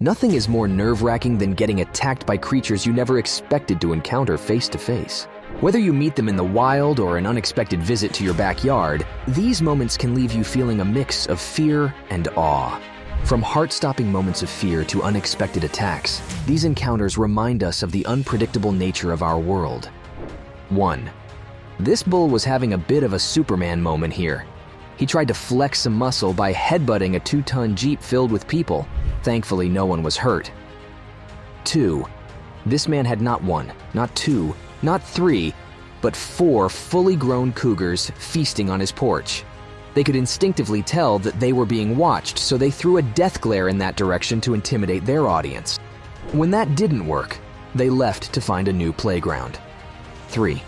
Nothing is more nerve-wracking than getting attacked by creatures you never expected to encounter face to face. Whether you meet them in the wild or an unexpected visit to your backyard, these moments can leave you feeling a mix of fear and awe. From heart-stopping moments of fear to unexpected attacks, these encounters remind us of the unpredictable nature of our world. 1. This bull was having a bit of a Superman moment here. He tried to flex some muscle by headbutting a 2-ton Jeep filled with people. Thankfully, no one was hurt. 2. This man had not 1, not 2, not 3, but 4 fully grown cougars feasting on his porch. They could instinctively tell that they were being watched, so they threw a death glare in that direction to intimidate their audience. When that didn't work, they left to find a new playground. 3.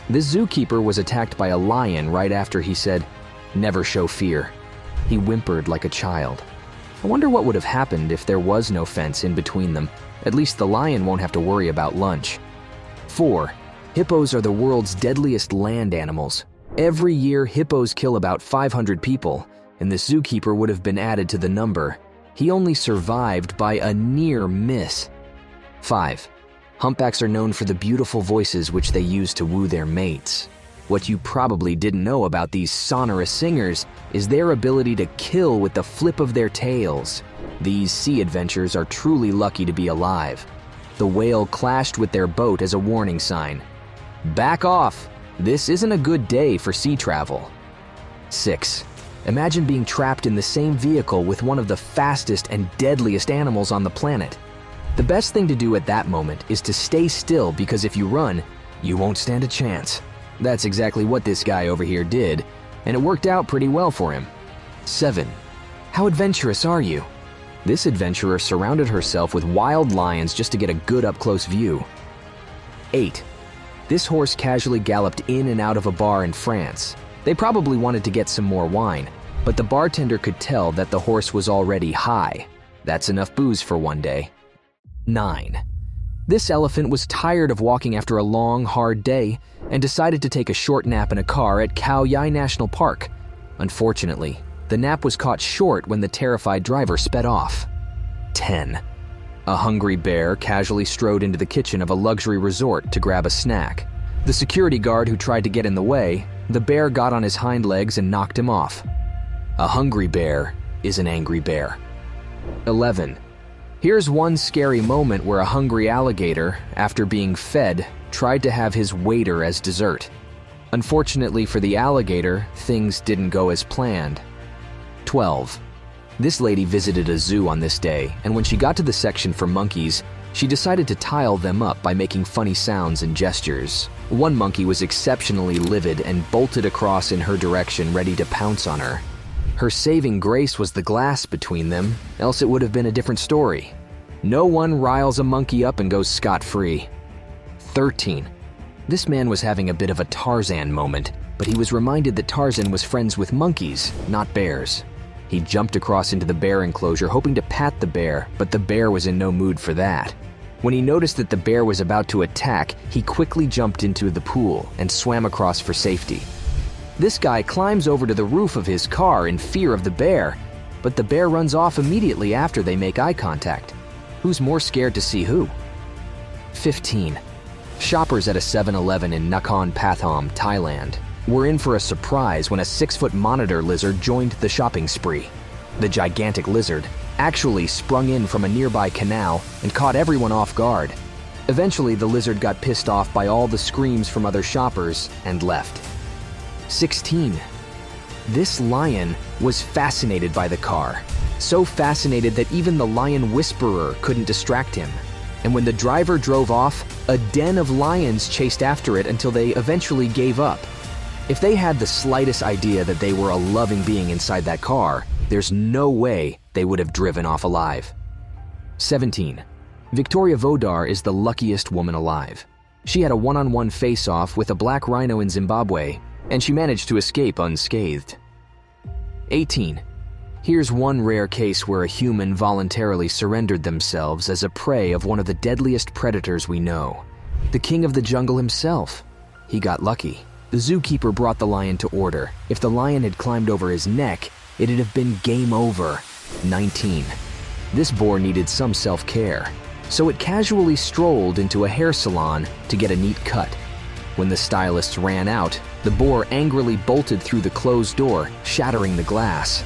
This zookeeper was attacked by a lion right after he said, "Never show fear." He whimpered like a child. I wonder what would have happened if there was no fence in between them. At least the lion won't have to worry about lunch. 4. Hippos are the world's deadliest land animals. Every year, hippos kill about 500 people, and the zookeeper would have been added to the number. He only survived by a near miss. 5. Humpbacks are known for the beautiful voices which they use to woo their mates. What you probably didn't know about these sonorous singers is their ability to kill with the flip of their tails. These sea adventures are truly lucky to be alive. The whale clashed with their boat as a warning sign. Back off! This isn't a good day for sea travel. 6. Imagine being trapped in the same vehicle with one of the fastest and deadliest animals on the planet. The best thing to do at that moment is to stay still, because if you run, you won't stand a chance. That's exactly what this guy over here did, and it worked out pretty well for him. 7. How adventurous are you? This adventurer surrounded herself with wild lions just to get a good up-close view. 8. This horse casually galloped in and out of a bar in France. They probably wanted to get some more wine, but the bartender could tell that the horse was already high. That's enough booze for one day. 9. This elephant was tired of walking after a long, hard day and decided to take a short nap in a car at Khao Yai National Park. Unfortunately, the nap was caught short when the terrified driver sped off. 10. A hungry bear casually strode into the kitchen of a luxury resort to grab a snack. The security guard who tried to get in the way, the bear got on his hind legs and knocked him off. A hungry bear is an angry bear. 11. Here's one scary moment where a hungry alligator, after being fed, tried to have his waiter as dessert. Unfortunately for the alligator, things didn't go as planned. 12. This lady visited a zoo on this day, and when she got to the section for monkeys, she decided to tile them up by making funny sounds and gestures. One monkey was exceptionally livid and bolted across in her direction, ready to pounce on her. Her saving grace was the glass between them, else it would have been a different story. No one riles a monkey up and goes scot-free. 13. This man was having a bit of a Tarzan moment, but he was reminded that Tarzan was friends with monkeys, not bears. He jumped across into the bear enclosure hoping to pat the bear, but the bear was in no mood for that. When he noticed that the bear was about to attack, he quickly jumped into the pool and swam across for safety. This guy climbs over to the roof of his car in fear of the bear, but the bear runs off immediately after they make eye contact. Who's more scared to see who? 15. Shoppers at a 7-Eleven in Nakhon Pathom, Thailand, were in for a surprise when a 6-foot monitor lizard joined the shopping spree. The gigantic lizard actually sprung in from a nearby canal and caught everyone off guard. Eventually, the lizard got pissed off by all the screams from other shoppers and left. 16. This lion was fascinated by the car, so fascinated that even the lion whisperer couldn't distract him. And when the driver drove off, a den of lions chased after it until they eventually gave up. If they had the slightest idea that they were a loving being inside that car, there's no way they would have driven off alive. 17. Victoria Vodar is the luckiest woman alive. She had a one-on-one face-off with a black rhino in Zimbabwe, and she managed to escape unscathed. 18. Here's one rare case where a human voluntarily surrendered themselves as a prey of one of the deadliest predators we know. The king of the jungle himself. He got lucky. The zookeeper brought the lion to order. If the lion had climbed over his neck, it'd have been game over. 19. This boar needed some self-care, so it casually strolled into a hair salon to get a neat cut. When the stylists ran out, the boar angrily bolted through the closed door, shattering the glass.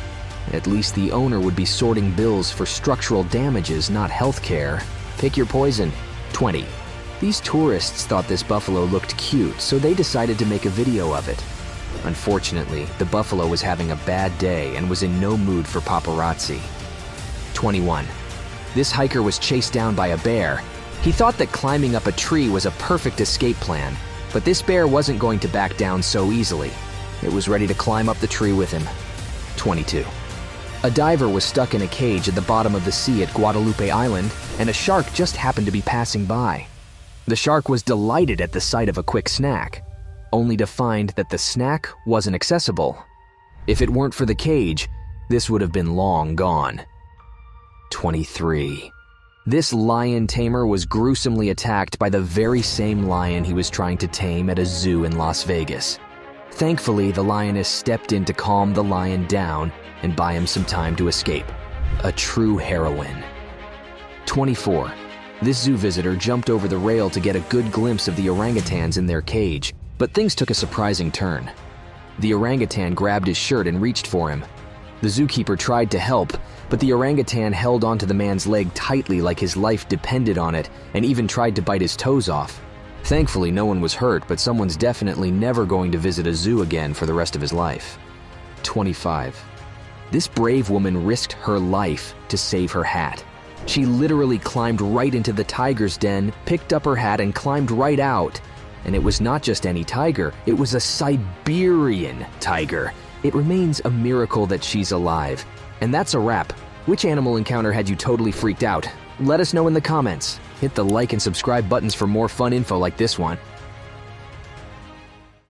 At least the owner would be sorting bills for structural damages, not health care. Pick your poison. 20. These tourists thought this buffalo looked cute, so they decided to make a video of it. Unfortunately, the buffalo was having a bad day and was in no mood for paparazzi. 21. This hiker was chased down by a bear. He thought that climbing up a tree was a perfect escape plan, but this bear wasn't going to back down so easily. It was ready to climb up the tree with him. 22. A diver was stuck in a cage at the bottom of the sea at Guadalupe Island, and a shark just happened to be passing by. The shark was delighted at the sight of a quick snack, only to find that the snack wasn't accessible. If it weren't for the cage, this would have been long gone. 23. This lion tamer was gruesomely attacked by the very same lion he was trying to tame at a zoo in Las Vegas. Thankfully, the lioness stepped in to calm the lion down and buy him some time to escape. A true heroine. 24. This zoo visitor jumped over the rail to get a good glimpse of the orangutans in their cage, but things took a surprising turn. The orangutan grabbed his shirt and reached for him. The zookeeper tried to help, but the orangutan held onto the man's leg tightly like his life depended on it and even tried to bite his toes off. Thankfully, no one was hurt, but someone's definitely never going to visit a zoo again for the rest of his life. 25. This brave woman risked her life to save her hat. She literally climbed right into the tiger's den, picked up her hat, and climbed right out. And it was not just any tiger, it was a Siberian tiger. It remains a miracle that she's alive. And that's a wrap. Which animal encounter had you totally freaked out? Let us know in the comments. Hit the like and subscribe buttons for more fun info like this one.